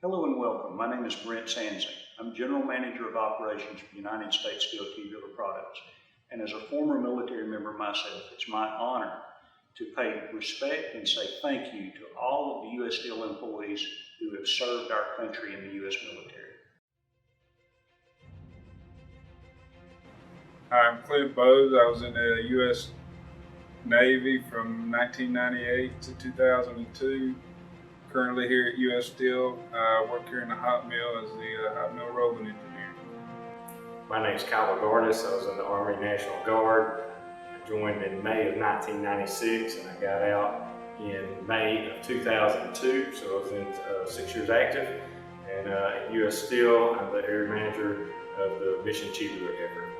Hello and welcome. My name is Brent Sansing. I'm General Manager of Operations for United States Steel Tubular Products. And as a former military member myself, it's my honor to pay respect and say thank you to all of the U.S. Steel employees who have served our country in the U.S. military. Hi, I'm Cliff Bowes. I was in the U.S. Navy from 1998 to 2002. Currently here at U.S. Steel. I work here in the hot mill as the hot mill rolling engineer. My name is Kyle Gardis. I was in the Army National Guard. I joined in May of 1996 and I got out in May of 2002, so I was in 6 years active. And at U.S. Steel, I'm the area manager of the Mission Tubular effort.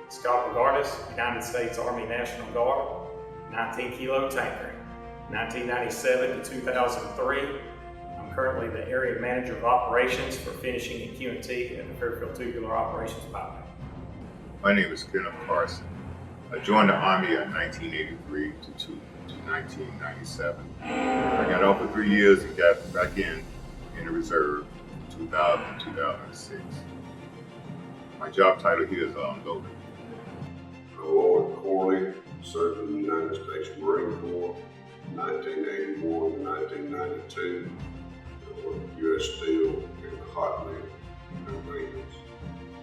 Scott Gardis, United States Army National Guard, 19 kilo tanker. 1997 to 2003. I'm currently the area manager of operations for finishing at Q&T at the Fairfield Tubular Operations Pipeline. My name is Kenneth Carson. I joined the Army in 1983 to 1997. I got out for 3 years and got back in the reserve in 2006. My job title here is loader. I'm Lloyd Corley, served in the United States Marine Corps, 1981 to 1992. I worked at U.S. Steel in the hot mill and maintenance.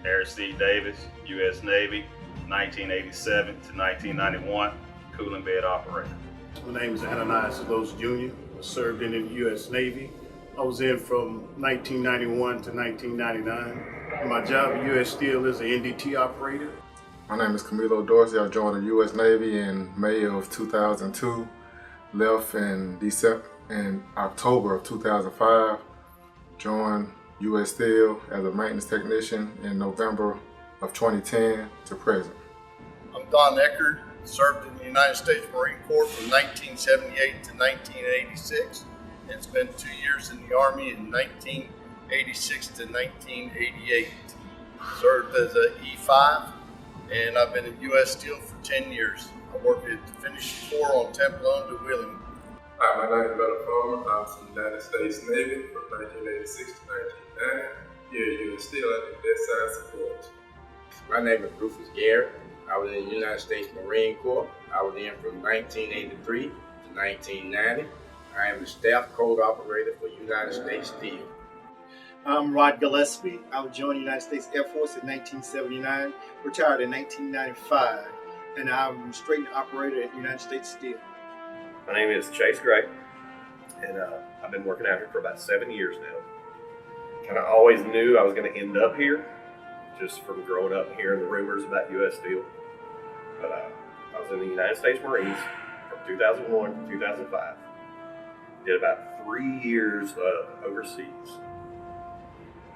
Harris C. Davis, U.S. Navy, 1987 to 1991, cooling bed operator. My name is Ananias Los Jr. I served in the U.S. Navy. I was in from 1991 to 1999. My job at U.S. Steel is an NDT operator. My name is Camilo Dorsey. I joined the U.S. Navy in May of 2002. Left in October of 2005. Joined U.S. Steel as a maintenance technician in November of 2010 to present. I'm Don Eckert, served in the United States Marine Corps from 1978 to 1986. And spent 2 years in the Army in 1986 to 1988. Served as a E5, and I've been at U.S. Steel for 10 years. I worked at the Finishing Floor on Templon to Wheeling. Hi, my name is Mel Farmer. I'm from the United States Navy from 1986 to 1990. Here at U.S. Steel at the bedside support. My name is Rufus Garrett. I was in the United States Marine Corps. I was in from 1983 to 1990. I am the staff code operator for United States Steel. I'm Rod Gillespie. I joined the United States Air Force in 1979, retired in 1995, and I'm a straight operator at United States Steel. My name is Chase Gray, and I've been working out here for about 7 years now. Kind of always knew I was going to end up here, just from growing up and hearing the rumors about U.S. Steel. But I was in the United States Marines from 2001 to 2005. Did about 3 years overseas.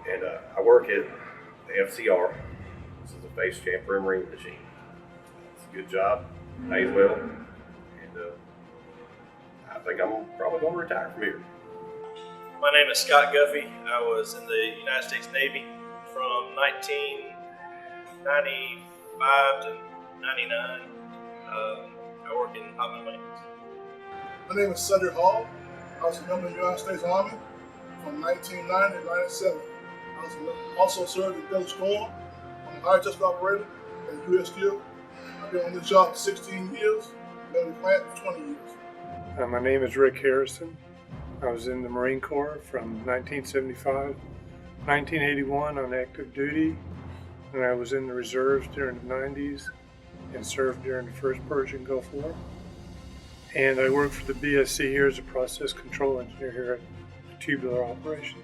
And I work at the FCR. This is a face chamfer and marine machine. It's a good job, pays well, and I think I'm probably going to retire from here. My name is Scott Guffey. I was in the United States Navy from 1995 to 99. I work in hot mill maintenance. My name is Sutter Hall. I was a member of the United States Army from 1990 to 97. I also served in Desert Storm. I'm a high test operator at U.S. Steel. I've been on this job for 16 years, been in the plant for 20 years. My name is Rick Harrison. I was in the Marine Corps from 1975 1981 on active duty, and I was in the reserves during the 90s and served during the first Persian Gulf War. And I work for the BSC here as a process control engineer here at Tubular Operations.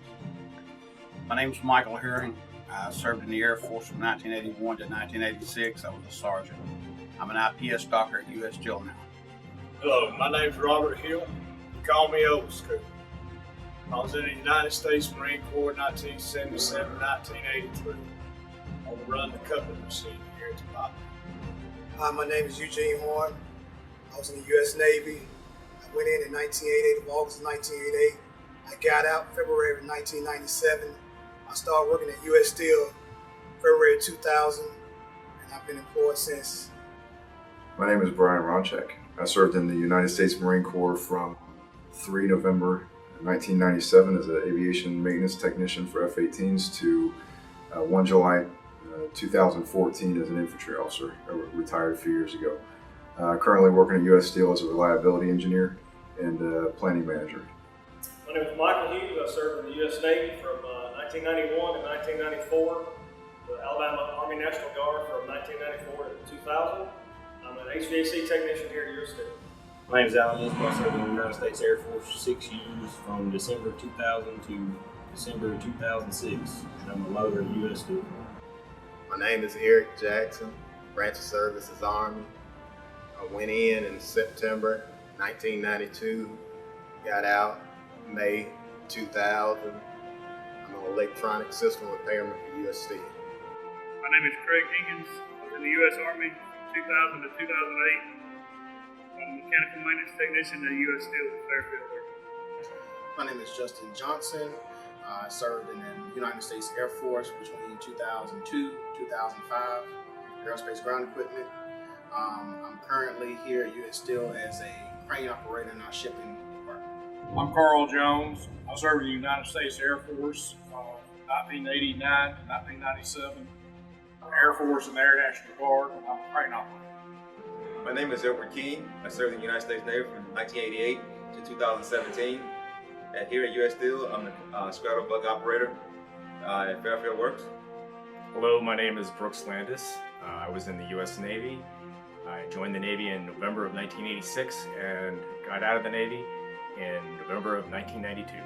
My name is Michael Herring. I served in the Air Force from 1981 to 1986. I was a sergeant. I'm an IPS doctor at U.S. Steel now. Hello, my name is Robert Hill. You call me old school. I was in the United States Marine Corps 1977 1983. I run the cupping machine here at the bottom. Hi, my name is Eugene Horn. I was in the U.S. Navy. I went in 1988, August of 1988. I got out February of 1997. I started working at U.S. Steel February 2000, and I've been employed since. My name is Brian Ronchek. I served in the United States Marine Corps from 3 November 1997 as an aviation maintenance technician for F-18s to 1 July 2014 as an infantry officer. I retired a few years ago. Currently working at U.S. Steel as a reliability engineer and planning manager. My name is Michael Hughes. I served in the U.S. Navy from 1991 to 1994, the Alabama Army National Guard from 1994 to 2000. I'm an HVAC technician here at U.S. Steel. My name is Alan Lisbon. I served in the United States Air Force for 6 years, from December 2000 to December 2006, and I'm a loader at U.S. Steel. My name is Eric Jackson, branch of services Army. I went in September 1992, got out May 2000. I'm an electronic system repairman for U.S. Steel. My name is Craig Higgins. I was in the U.S. Army from 2000 to 2008. I'm a mechanical maintenance technician at U.S. Steel Fairfield. My name is Justin Johnson. I served in the United States Air Force between 2002 2005, aerospace ground equipment. I'm currently here at U.S. Steel as a crane operator in our shipping department. I'm Carl Jones. I served in the United States Air Force from 1989 to 1997, Air Force and Air National Guard, and I'm a crane operator. My name is Edward Keene. I served in the United States Navy from 1988 to 2017. And here at U.S. Steel, I'm the straddle bug operator at Fairfield Works. Hello, my name is Brooks Landis. I was in the U.S. Navy. I joined the Navy in November of 1986 and got out of the Navy in November of 1992.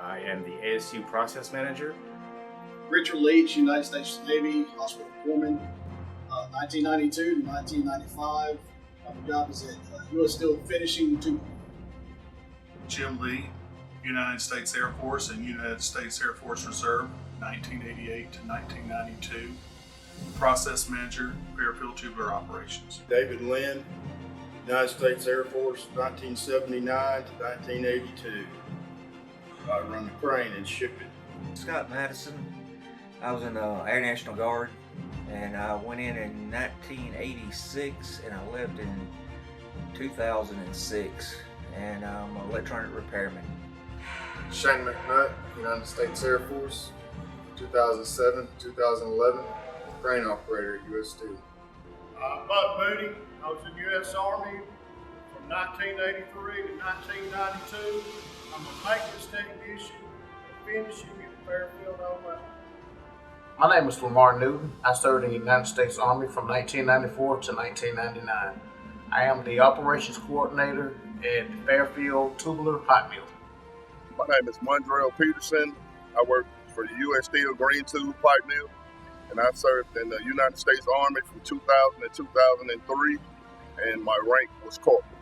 I am the ASU process manager. Richard Leach, United States Navy, hospital foreman, 1992 to 1995. My job is at U.S. Steel Finishing Tube. Jim Lee, United States Air Force and United States Air Force Reserve, 1988 to 1992. Process manager, Fairfield Tubular Operations. David Lynn, United States Air Force, 1979 to 1982. I run the crane and ship it. Scott Madison. I was in the Air National Guard, and I went in 1986 and I left in 2006, and I'm an electronic repairman. Shane McNutt, United States Air Force, 2007 2011, crane operator at U.S. Steel. Buck Moody. I was in the U.S. Army from 1983 to 1992. I'm a maintenance technician, finishing in Fairfield, Alabama. My name is Lamar Newton. I served in the United States Army from 1994 to 1999. I am the operations coordinator at Fairfield Tubular Pipe Mill. My name is Mondrell Peterson. I work for the U.S. Steel Green Tube Pipe Mill, and I served in the United States Army from 2000 to 2003, and my rank was corporal.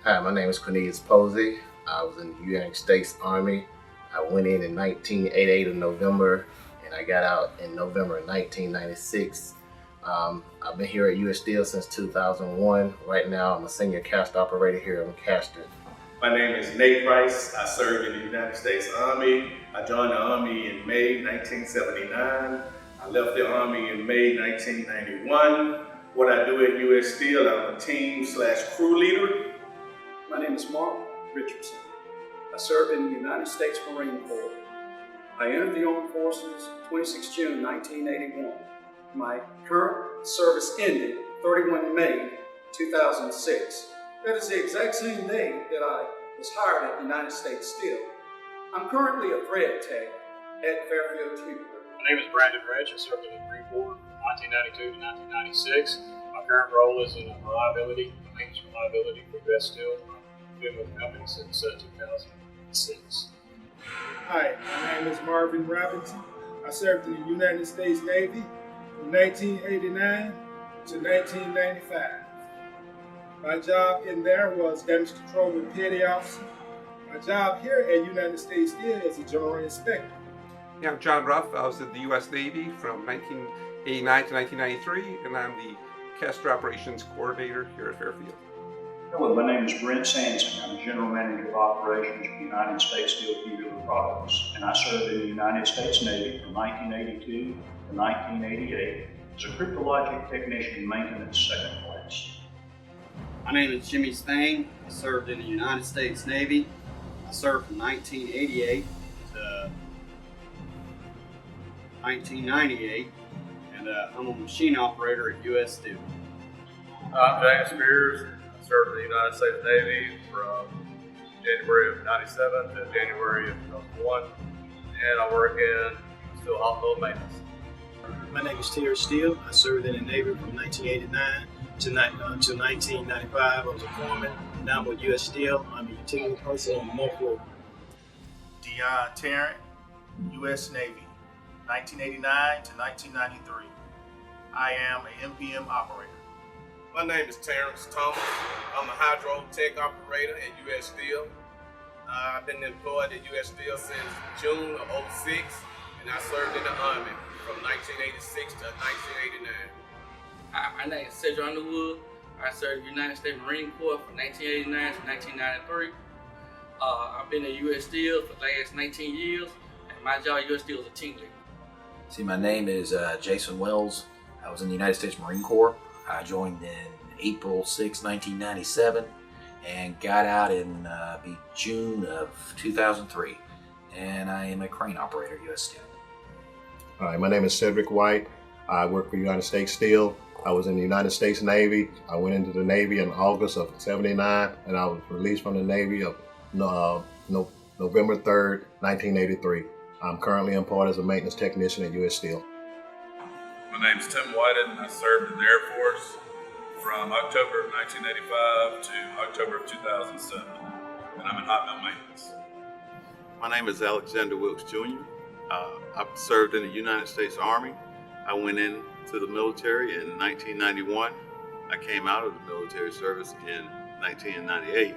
Hi, my name is Cornelius Posey. I was in the United States Army. I went in 1988 in November, and I got out in November of 1996. I've been here at U.S. Steel since 2001. Right now, I'm a senior cast operator here in Castor. My name is Nate Price. I served in the United States Army. I joined the Army in May 1979. I left the Army in May 1991. What I do at U.S. Steel, I'm a team/crew leader. My name is Mark Richardson. I served in the United States Marine Corps. I entered the Armed Forces 26 June 1981. My current service ended 31 May 2006. That is the exact same day that I was hired at United States Steel. I'm currently a thread tech at Fairfield Tubular. My name is Brandon Rich. I served in the Marine Corps from 1992 to 1996. My current role is in maintenance reliability for U.S. Steel. I've been with the company since 2006. Hi, my name is Marvin Robinson. I served in the United States Navy from 1989 to 1995. My job in there was damage control and petty officer. My job here at United States Steel is a general inspector. Yeah, I'm John Ruff. I was in the U.S. Navy from 1989 to 1993, and I'm the Castor Operations Coordinator here at Fairfield. Hello, my name is Brent Sansing. I'm General Manager of Operations for United States Steel Tubular Products, and I served in the United States Navy from 1982 to 1988 as a cryptologic technician maintenance second class. My name is Jimmy Stang. I served in the United States Navy. I served from 1988 to 1998, and I'm a machine operator at U.S. Steel. I'm James Spears. I served in the United States Navy from January of '97 to January of 2001, and I work in steel hot mill maintenance. My name is Terry Steele. I served in the Navy from 1989 to 1995. I was a foreman. Now I'm with U.S. Steel. I'm a utility person on multiple. Dion Tarrant, U.S. Navy, 1989 to 1993. I am a MPM operator. My name is Terrence Thomas. I'm a hydro tech operator at U.S. Steel. I've been employed at U.S. Steel since June of '06, and I served in the Army from 1986 to 1989. Hi, my name is Cedric Underwood. I served in the United States Marine Corps from 1989 to 1993. I've been at U.S. Steel for the last 19 years, and my job at U.S. Steel is a team leader. See, my name is Jason Wells. I was in the United States Marine Corps. I joined in April 6, 1997, and got out in June of 2003. And I am a crane operator at U.S. Steel. Hi, my name is Cedric White. I work for United States Steel. I was in the United States Navy. I went into the Navy in August of '79, and I was released from the Navy of November 3rd, 1983. I'm currently employed as a maintenance technician at U.S. Steel. My name is Tim Whited. I served in the Air Force from October of 1985 to October of 2007, and I'm in hot mill maintenance. My name is Alexander Wilkes Jr. I served in the United States Army. I went into the military in 1991. I came out of the military service in 1998.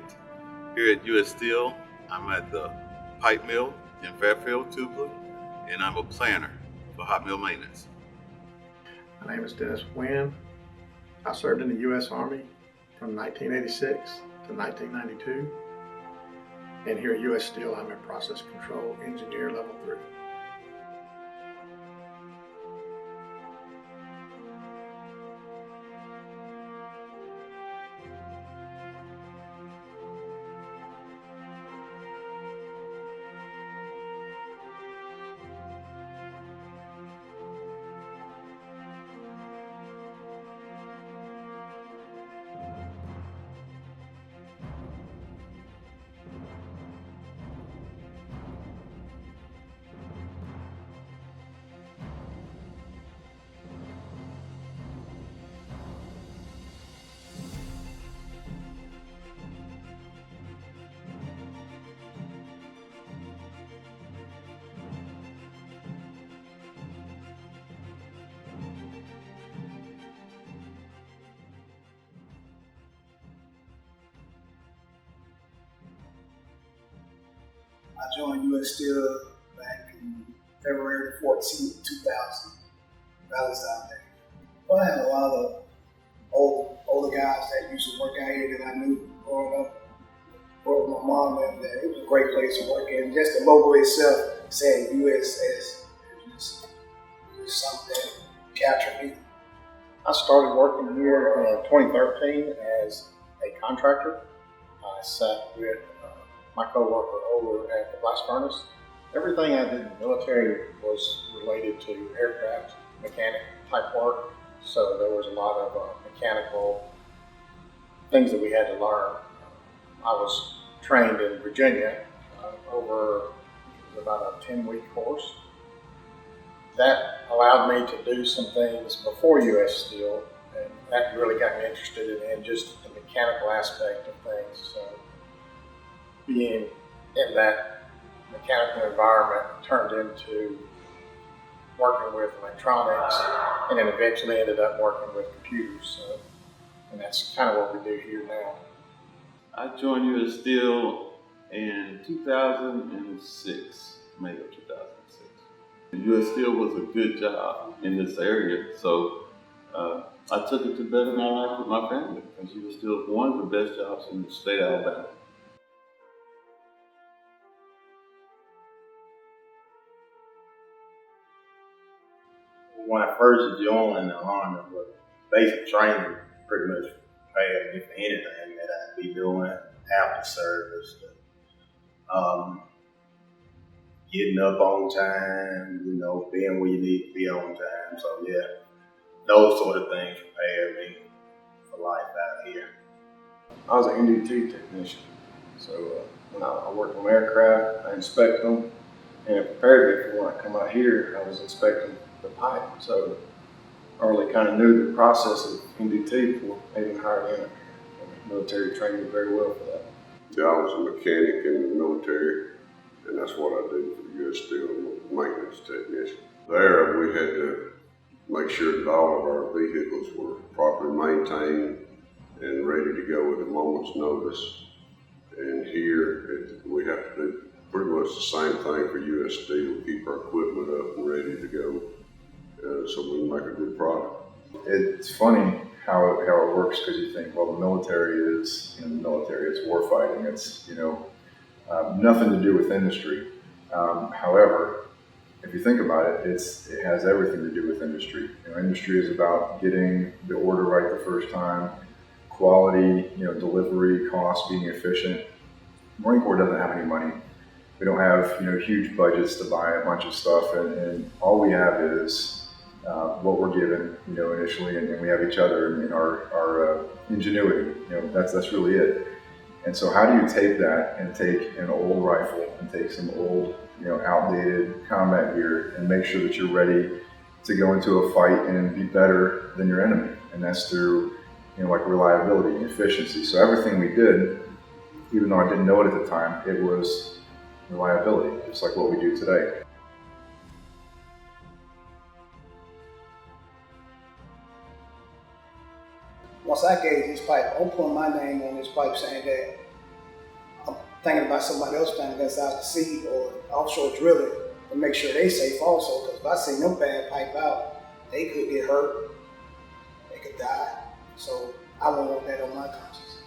Here at U.S. Steel, I'm at the pipe mill in Fairfield, Tupelo, and I'm a planner for hot mill maintenance. My name is Dennis Wynn. I served in the U.S. Army from 1986 to 1992. And here at U.S. Steel, I'm a process control engineer level 3. I joined U.S. Steel back in February 14, 2000, Valentine Day. Well, I had a lot of older guys that used to work out here that I knew growing up. Worked with my mom, and it was a great place to work. And just the logo itself saying USS, it was something that captured me. I started working here in 2013 as a contractor. I sat with my coworker over at the blast furnace. Everything I did in the military was related to aircraft mechanic type work, so there was a lot of mechanical things that we had to learn. I was trained in Virginia over about a 10-week course. That allowed me to do some things before U.S. Steel, and that really got me interested in just the mechanical aspect of things. So being in that mechanical environment turned into working with electronics, and then eventually ended up working with computers. So, and that's kind of what we do here now. I joined U.S. Steel in 2006, May of 2006. U.S. Steel was a good job in this area, so I took it to better my life with my family, because U.S. Steel is one of the best jobs in the state of Alabama. When I first joined the Army, basic training pretty much prepared me for anything that I'd be doing after service. Getting up on time, being where you need to be on time. So yeah, those sort of things prepare me for life out here. I was an NDT technician, so when I worked on aircraft, I inspect them, and it prepared me for when I come out here, I was inspecting the pipe. So I really kind of knew the process of NDT before I even hired in it. The military trained me very well for that. Yeah, I was a mechanic in the military, and that's what I did for the U.S. Steel, maintenance technician. There, we had to make sure that all of our vehicles were properly maintained and ready to go at a moment's notice. And here, we have to do pretty much the same thing for U.S. Steel, keep our equipment up and ready to go so we can make a good product. It's funny how it works, because you think, well, the military is, the military, it's war fighting, it's, nothing to do with industry. However, if you think about it, it has everything to do with industry. Industry is about getting the order right the first time, quality, delivery, cost, being efficient. Marine Corps doesn't have any money. We don't have, huge budgets to buy a bunch of stuff, and all we have is what we're given, initially, and we have each other and our ingenuity. That's really it. And so, how do you take that and take an old rifle and take some old, outdated combat gear and make sure that you're ready to go into a fight and be better than your enemy? And that's through, like reliability and efficiency. So everything we did, even though I didn't know it at the time, it was reliability, just like what we do today. Once I gave this pipe, I'm putting my name on this pipe saying that I'm thinking about somebody else trying that's out to sea or offshore drilling to make sure they safe also. Because if I send them bad pipe out, they could get hurt, they could die. So I won't want that on my conscience.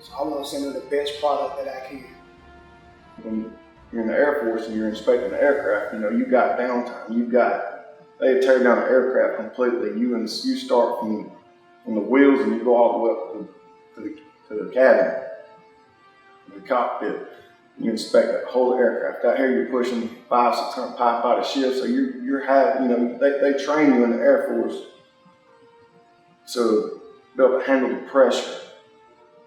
So I want to send them the best product that I can. When you're in the Air Force and you're inspecting the aircraft, you got downtime. They tear down the aircraft completely. You start from the wheels and you go all the way up to the cabin, the cockpit. You inspect that whole aircraft. Out here you're pushing 5-6 ton pipe out of shift, so you're having, they train you in the Air Force to be able to handle the pressure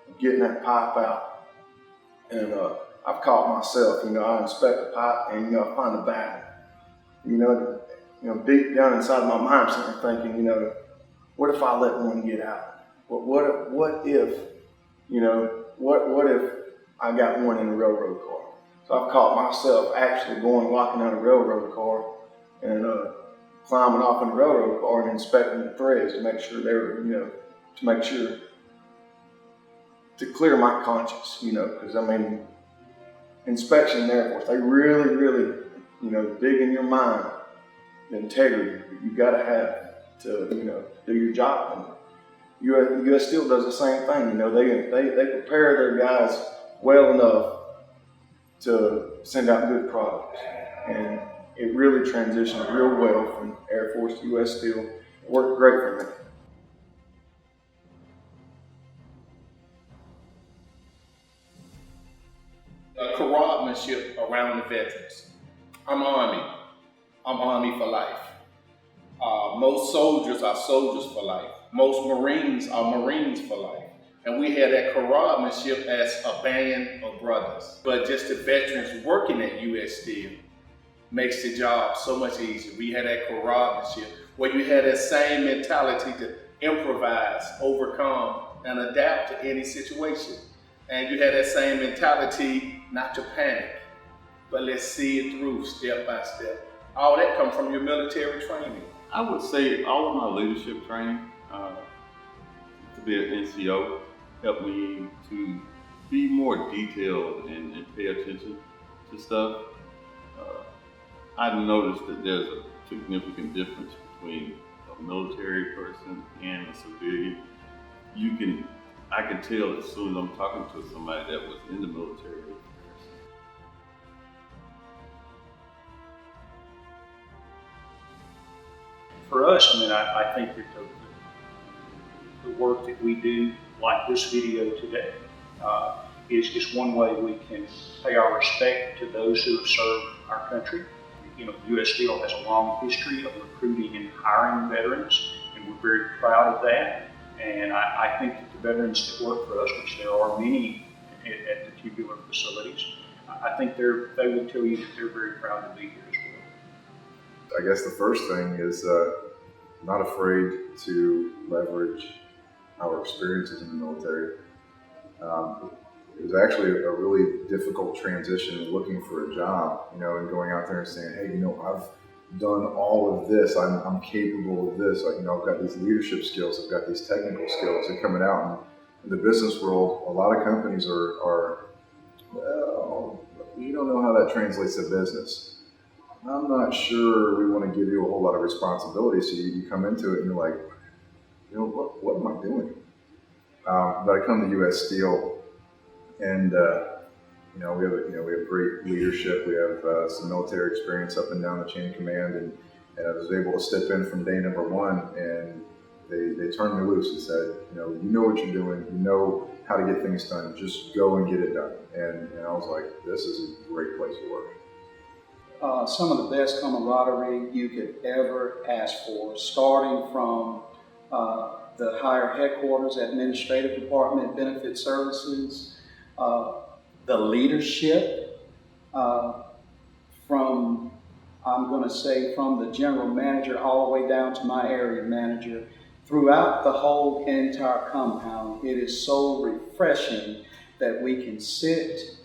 of getting that pipe out. And I've caught myself, I inspect the pipe and I find the bag. Deep down inside my mind, I'm thinking, what if I let one get out? What if I got one in a railroad car? So I've caught myself actually walking out a railroad car and climbing off in a railroad car and inspecting the threads to make sure to clear my conscience, because inspection in the Air Force, they really, really, dig in your mind the integrity that you got to have to, do your job. And U.S. Steel does the same thing. They prepare their guys well enough to send out good products, and it really transitioned real well from Air Force to U.S. Steel. It worked great for me. Comradeship around the veterans. I'm Army. I'm Army for life. Most soldiers are soldiers for life. Most Marines are Marines for life. And we had that comradeship as a band of brothers. But just the veterans working at U.S. Steel makes the job so much easier. We had that comradeship where you had that same mentality to improvise, overcome, and adapt to any situation. And you had that same mentality not to panic, but let's see it through step by step. All that comes from your military training. I would say all of my leadership training to be an NCO helped me to be more detailed and pay attention to stuff. I've noticed that there's a significant difference between a military person and a civilian. I can tell as soon as I'm talking to somebody that was in the military. For us, I think that the work that we do, like this video today, is one way we can pay our respect to those who have served our country. You know, U.S. Steel has a long history of recruiting and hiring veterans, and we're very proud of that. And I think that the veterans that work for us, which there are many at the tubular facilities, I think they would tell you that they're very proud to be here as well. I guess the first thing is not afraid to leverage our experiences in the military. It was actually a really difficult transition looking for a job, you know, and going out there and saying, hey, you know, I've done all of this. I'm capable of this. You know, I've got these leadership skills. I've got these technical skills. And coming out in the business world, a lot of companies are well, you don't know how that translates to business. I'm not sure we want to give you a whole lot of responsibility. So you come into it and you're like, you know, what am I doing? But I come to U.S. Steel, and you know, we have great leadership. We have some military experience up and down the chain of command, and I was able to step in from day number one, and they turned me loose and said, you know what you're doing, you know how to get things done, just go and get it done. And I was like, this is a great place to work. Some of the best camaraderie you could ever ask for, starting from the higher headquarters, administrative department, benefit services, the leadership, from the general manager all the way down to my area manager, throughout the whole entire compound. It is so refreshing that we can sit,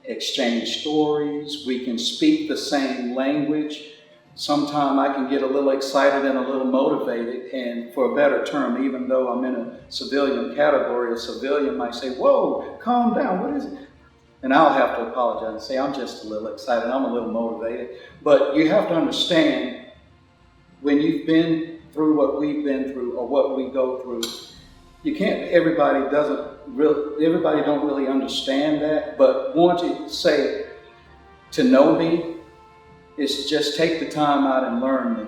exchange stories, we can speak the same language. Sometimes I can get a little excited and a little motivated, and for a better term, even though I'm in a civilian category, a civilian might say, whoa, calm down, what is it? And I'll have to apologize and say, I'm just a little excited, I'm a little motivated. But you have to understand, when you've been through what we've been through or what we go through, you can't, everybody don't really understand that, but want to say, to know me, is just take the time out and learn me.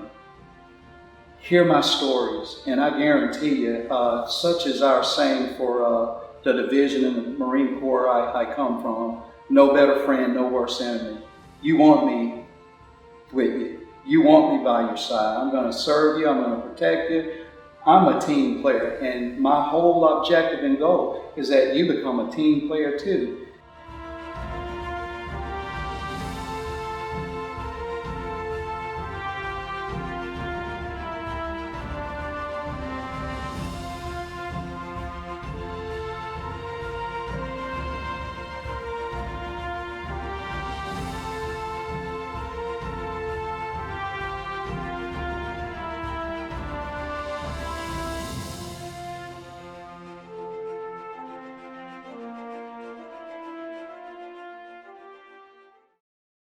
Hear my stories, and I guarantee you, such is our saying for the division in the Marine Corps I come from, no better friend, no worse enemy. You want me with you. You want me by your side. I'm going to serve you. I'm going to protect you. I'm a team player, and my whole objective and goal is that you become a team player too.